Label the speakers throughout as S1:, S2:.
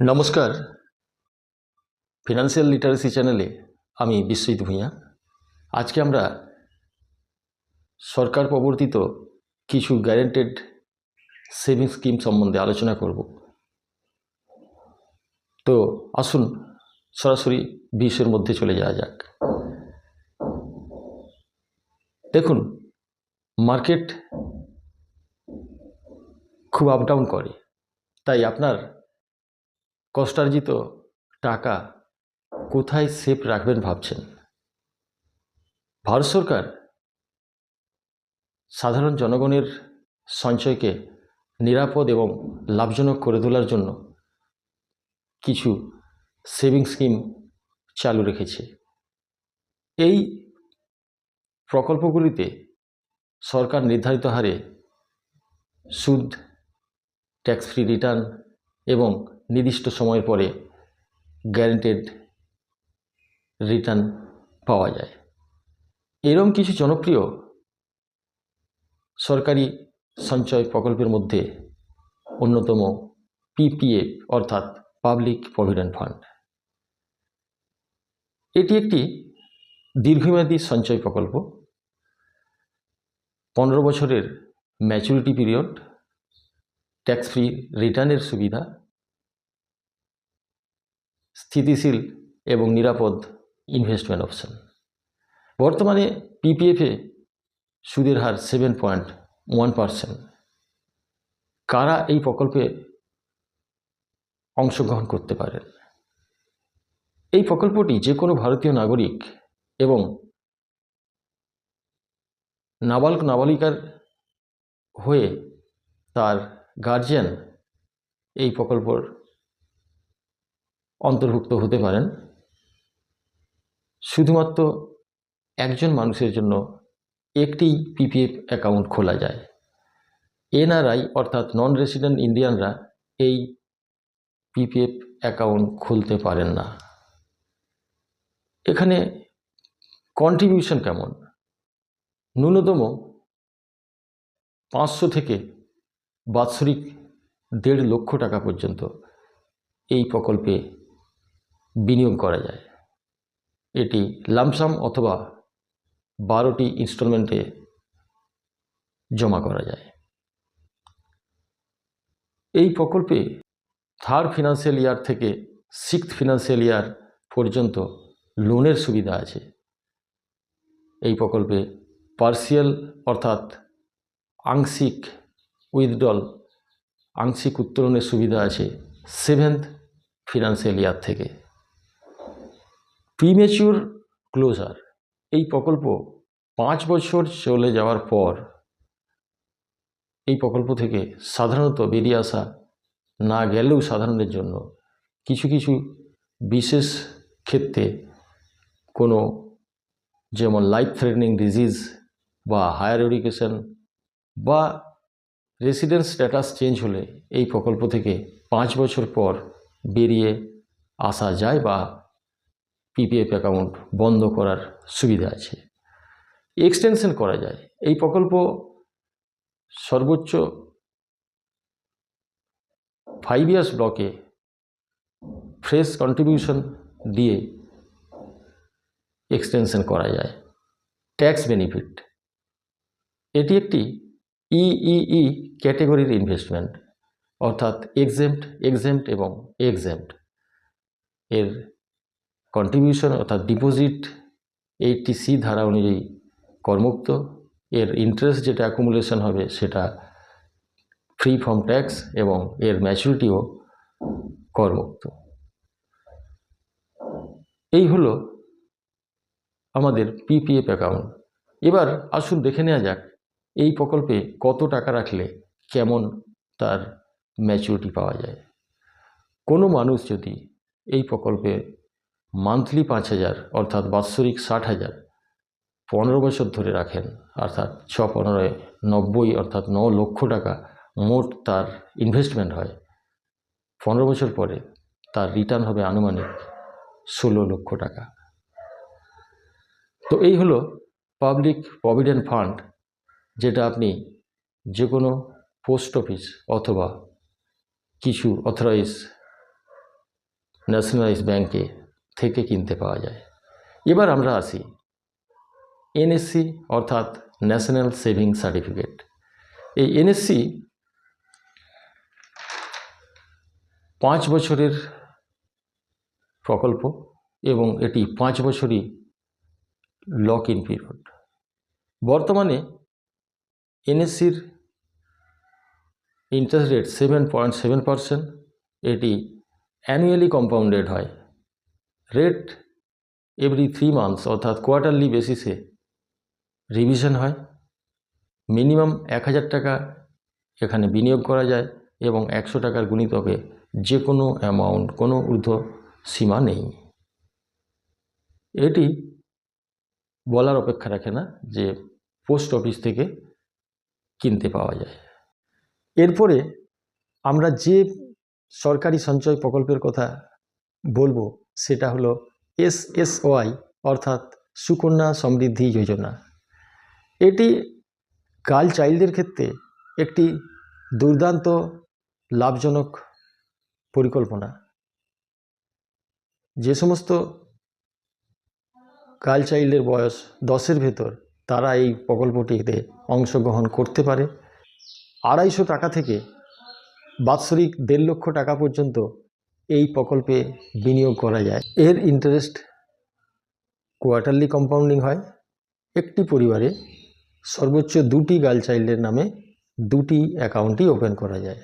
S1: নমস্কার, financial literacy চ্যানেলে আমি বিশ্বজিৎ ভূঁইয়া। আজকে আমরা সরকার প্রবর্তিত কিছু গ্যারেন্টেড সেভিংস স্কিম সম্বন্ধে আলোচনা করব। তো আসুন সরাসরি বিষয়ের মধ্যে চলে যাওয়া যাক। দেখুন, মার্কেট খুব আপ ডাউন করে, তাই আপনার কষ্টার্জিত টাকা কোথায় সেভ রাখবেন ভাবছেন। ভারত সরকার সাধারণ জনগণের সঞ্চয়কে নিরাপদ এবং লাভজনক করে তোলার জন্য কিছু সেভিং স্কিম চালু রেখেছে। এই প্রকল্পগুলিতে সরকার নির্ধারিত হারে সুদ, ট্যাক্স ফ্রি রিটার্ন এবং নির্দিষ্ট সময়ের পরে গ্যারেন্টেড রিটার্ন পাওয়া যায়। এরকম কিছু জনপ্রিয় সরকারি সঞ্চয় প্রকল্পের মধ্যে অন্যতম পিপিএফ অর্থাৎ পাবলিক প্রভিডেন্ট ফান্ড। এটি একটি দীর্ঘমেয়াদী সঞ্চয় প্রকল্প। 15 বছরের ম্যাচুরিটি পিরিয়ড, ট্যাক্স ফ্রি রিটার্নের সুবিধা, স্থিতিশীল এবং নিরাপদ ইনভেস্টমেন্ট অপশন। বর্তমানে পিপিএফে সুদের হার 7.1%। কারা এই প্রকল্পে অংশগ্রহণ করতে পারেন? এই প্রকল্পটি যে কোনো ভারতীয় নাগরিক এবং নাবালক নাবালিকার হয়ে তার গার্জিয়ান এই প্রকল্পর অন্তর্ভুক্ত হতে পারেন। শুধুমাত্র একজন মানুষের জন্য একটি পিপিএফ অ্যাকাউন্ট খোলা যায়। এনআরআই অর্থাৎ নন রেসিডেন্ট ইন্ডিয়ানরা এই পিপিএফ অ্যাকাউন্ট খুলতে পারেন না। এখানে কন্ট্রিবিউশন কেমন? ন্যূনতম 500 থেকে বাৎসরিক 1.5 লক্ষ টাকা পর্যন্ত এই প্রকল্পে বিনিয়োগ করা যায়। এটি লামসাম অথবা 12টি ইনস্টলমেন্টে জমা করা যায়। এই প্রকল্পে 3rd ফিনান্সিয়াল ইয়ার থেকে 6th ফিনান্সিয়াল ইয়ার পর্যন্ত লোনের সুবিধা আছে। এই প্রকল্পে পার্সিয়াল অর্থাৎ আংশিক উইথড্রল, আংশিক উত্তোলনের সুবিধা আছে 7th ফিনান্সিয়াল ইয়ার থেকে। প্রিম্যাচিউর ক্লোজার, এই প্রকল্প 5 বছর চলে যাওয়ার পর এই প্রকল্প থেকে সাধারণত বেরিয়ে আসা না গেলেও সাধারণের জন্য কিছু কিছু বিশেষ ক্ষেত্রে কোনো যেমন লাইফ থ্রেটনিং ডিজিজ বা হায়ার এডুকেশন বা রেসিডেন্স স্ট্যাটাস চেঞ্জ হলে এই প্রকল্প থেকে 5 বছর পর বেরিয়ে আসা যায় বা পিপিএফ অ্যাকাউন্ট বন্ধ করার সুবিধা আছে। এক্সটেনশন করা যায়। এই প্রকল্প সর্বোচ্চ 5 ইয়ার্স ব্লকে ফ্রেশ কন্ট্রিবিউশন দিয়ে এক্সটেনশন করা যায়। ট্যাক্স বেনিফিট, এটি একটি ইইই ক্যাটেগরির ইনভেস্টমেন্ট অর্থাৎ এক্সেম্পট এবং এক্সেম্পট। এর কন্ট্রিবিউশন অর্থাৎ ডিপোজিট 80C ধারা অনুযায়ী করমুক্ত। এর ইন্টারেস্ট যেটা অ্যাকুমুলেশন হবে সেটা ফ্রি ফ্রম ট্যাক্স এবং এর ম্যাচুরিটিও করমুক্ত। এই হলো আমাদের পিপিএফ অ্যাকাউন্ট। এবার আসুন দেখে নেওয়া যাক এই প্রকল্পে কত টাকা রাখলে কেমন তার ম্যাচুরিটি পাওয়া যায়। কোনো মানুষ যদি এই প্রকল্পে মান্থলি 5,000 অর্থাৎ বাৎসরিক 60,000 15 বছর ধরে রাখেন, অর্থাৎ 6×15 90 অর্থাৎ 9 লক্ষ টাকা মোট তার ইনভেস্টমেন্ট হয়, 15 বছর পরে তার রিটার্ন হবে আনুমানিক 16 লক্ষ টাকা। তো এই হলো পাবলিক প্রভিডেন্ট ফান্ড, যেটা আপনি যে কোনো পোস্ট অফিস অথবা কিছু অথরাইজ ন্যাশনালাইজ ব্যাংকে থেকে কিনতে পাওয়া যায়। এবার আমরা আসি এনএসসি অর্থাৎ ন্যাশনাল সেভিংস সার্টিফিকেট। এই এনএসসি 5 বছরের প্রকল্প এবং এটি 5 বছরই লক ইন পিরিয়ড। বর্তমানে এনএসসির ইন্টারেস্ট রেট 7.7%। এটি অ্যানুয়ালি কম্পাউন্ডেড হয়। রেট এভরি 3 মান্থস অর্থাৎ কোয়ার্টারলি বেসিসে রিভিশন হয়। মিনিমাম 1000 টাকা এখানে বিনিয়োগ করা যায় এবং 100 টাকার গুণিতকে যে কোনো অ্যামাউন্ট, কোনো ঊর্ধ্ব সীমা নেই। এটি বলার অপেক্ষা রাখে না যে পোস্ট অফিস থেকে কিনতে পাওয়া যায়। এরপরে আমরা যে সরকারি সঞ্চয় প্রকল্পের কথা বলবো সেটা হলো SSY অর্থাৎ সুকন্যা সমৃদ্ধি যোজনা। এটি গার্ল চাইল্ডদের ক্ষেত্রে একটি দুর্দান্ত লাভজনক পরিকল্পনা। যে সমস্ত গার্ল চাইল্ডের বয়স 10-এর ভেতর তারা এই প্রকল্পটিতে অংশগ্রহণ করতে পারে। 250 টাকা থেকে বাৎসরিক 1.5 লক্ষ টাকা পর্যন্ত এই প্রকল্পে বিনিয়োগ করা যায়। এর ইন্টারেস্ট কোয়ার্টারলি কম্পাউন্ডিং হয়। একটি পরিবারে সর্বোচ্চ 2টি গার্ল চাইল্ডের নামে 2টি অ্যাকাউন্টই ওপেন করা যায়।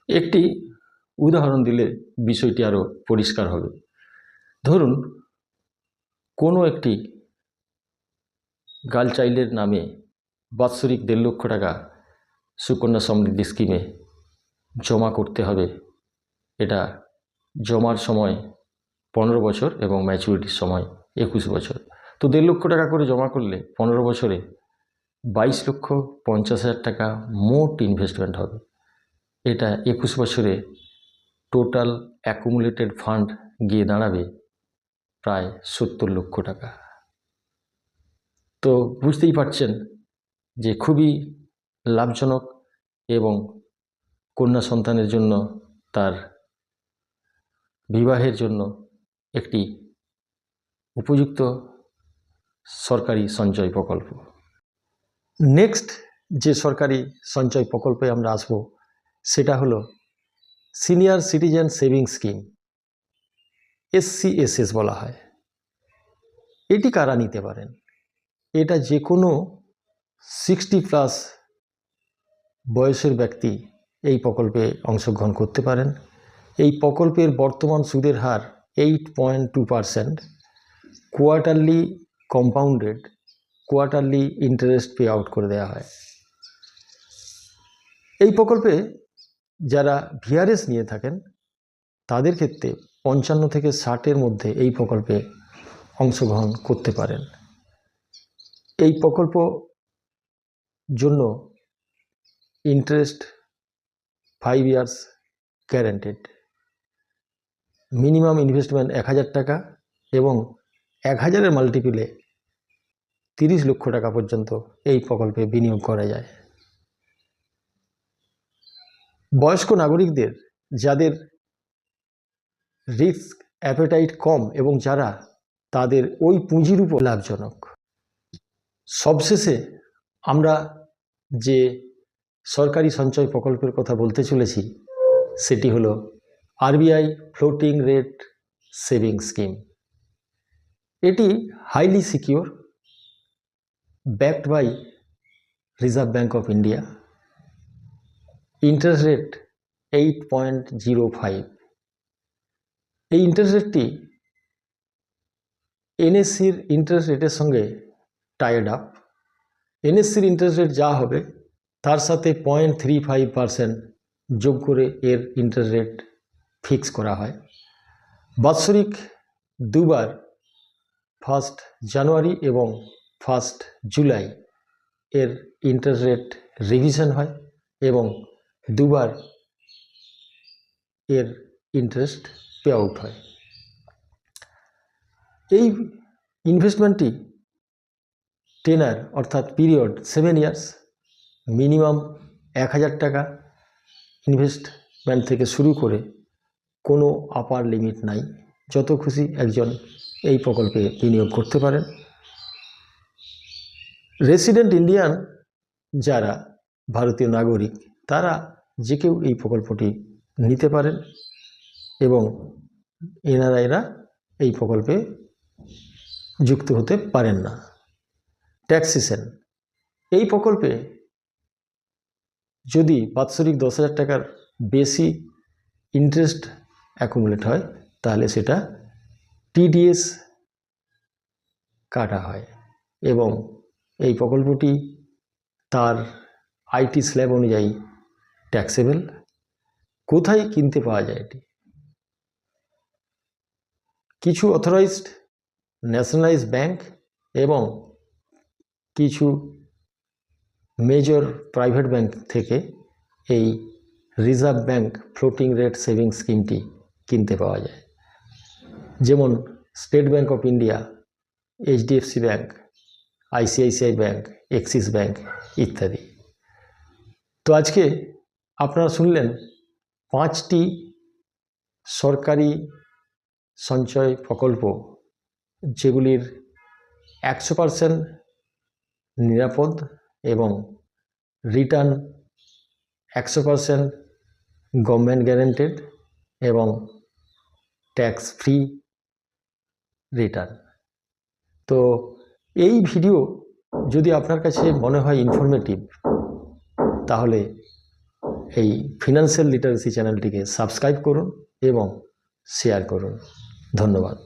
S1: একটি উদাহরণ দিলে বিষয়টি আরও পরিষ্কার হবে। ধরুন কোনো একটি গার্ল চাইল্ডের নামে বাৎসরিক 1.5 লক্ষ টাকা সুকন্যা সমৃদ্ধি স্কিমে জমা করতে হবে। এটা জমার সময় 15 বছর এবং ম্যাচুরিটির সময় 21 বছর। তো 1.5 লক্ষ টাকা করে জমা করলে 15 বছরে 22,50,000 টাকা মোট ইনভেস্টমেন্ট হবে। এটা 21 বছরে টোটাল অ্যাকুমুলেটেড ফান্ড গিয়ে দাঁড়াবে প্রায় 70 লক্ষ টাকা। তো বুঝতেই পারছেন যে খুবই লাভজনক এবং কন্যা সন্তানের জন্য, তার বিবাহের জন্য একটি উপযুক্ত সরকারি সঞ্চয় প্রকল্প। নেক্সট যে সরকারি সঞ্চয় প্রকল্পে আমরা আসব সেটা হলো senior citizen savings scheme, SCSS বলা হয়। এটি কারা নিতে পারেন? এটা যে কোনো 60+ বয়সের ব্যক্তি এই প্রকল্পে অংশগ্রহণ করতে পারেন। এই প্রকল্পের বর্তমান সুদের হার 8.2%। Quarterly compounded, quarterly interest pay out করে দেওয়া হয়। এই প্রকল্পে যারা VRS নিয়ে থাকেন তাদের ক্ষেত্রে 55 থেকে 60-এর মধ্যে এই প্রকল্পে অংশগ্রহণ করতে পারেন। এই প্রকল্প জন্য interest 5 years guaranteed. Minimum investment 1000 টাকা এবং 1000-এর মাল্টিপলে 30 লক্ষ টাকা পর্যন্ত এই প্রকল্পে বিনিয়োগ করা যায়। বয়স্ক নাগরিকদের যাদের রিস্ক অ্যাপেটাইট কম এবং যারা তাদের ওই পুঁজির উপর লাভজনক। সবশেষে আমরা যে সরকারি সঞ্চয় প্রকল্পের কথা বলতে চলেছি সেটি হলো RBI floating rate saving scheme. এটি highly secure, backed by reserve bank of India. Interest rate 8.05। এই ইন্টারেস্ট রেটটি NSCর ইন্টারেস্ট রেটের সঙ্গে টাইড আপ। NSCর ইন্টারেস্ট রেট যা হবে তার সাথে 0.35% যোগ করে এর ইন্টারেস্ট রেট ফিক্স করা হয়। বাৎসরিক 2 বার 1 জানুয়ারি এবং 1 জুলাই এর ইন্টারেস্ট রেট রিভিশন হয় এবং 2 বার এর ইন্টারেস্ট পে আউট হয়। এই ইনভেস্টমেন্টটি টেনার অর্থাৎ পিরিয়ড 7 ইয়ার্স। মিনিমাম 1000 টাকা ইনভেস্টমেন্ট থেকে শুরু করে কোনো আপার লিমিট নাই, যত খুশি একজন এই প্রকল্পে বিনিয়োগ করতে পারেন। রেসিডেন্ট ইন্ডিয়ান যারা ভারতীয় নাগরিক তারা যে কেউ এই প্রকল্পটি নিতে পারেন এবং এনআরআইরা এই প্রকল্পে যুক্ত হতে পারেন না। ট্যাক্সেশন, এই প্রকল্পে যদি বাৎসরিক 10,000 টাকার বেশি ইন্টারেস্ট অ্যাকুমুলেট হয় তাহলে সেটা টিডিএস কাটা হয় এবং এই প্রকল্পটি তার আইটি স্ল্যাব অনুযায়ী ট্যাক্সেবল। কোথায় কিনতে পাওয়া যায় এটি? কিছু অথরাইজড ন্যাশনালাইজ ব্যাংক এবং কিছু মেজর প্রাইভেট ব্যাংক থেকে এই reserve bank floating rate saving স্কিমটি কিনতে পাওয়া যায়, যেমন State Bank of India, HDFC bank, ICICI bank, Axis bank ইত্যাদি। তো আজকে আপনারা শুনলেন 5টি সরকারি সঞ্চয় প্রকল্প যেগুলির 100% নিরাপদ এবং রিটার্ন 100% গভর্নমেন্ট গ্যারেন্টেড এবং ট্যাক্স ফ্রি রিটার্ন। তো এই ভিডিও যদি আপনার কাছে মনে হয় ইনফরমেটিভ তাহলে এই ফিনান্সিয়াল লিটারেসি চ্যানেলটিকে সাবস্ক্রাইব করুন এবং শেয়ার করুন। ধন্যবাদ।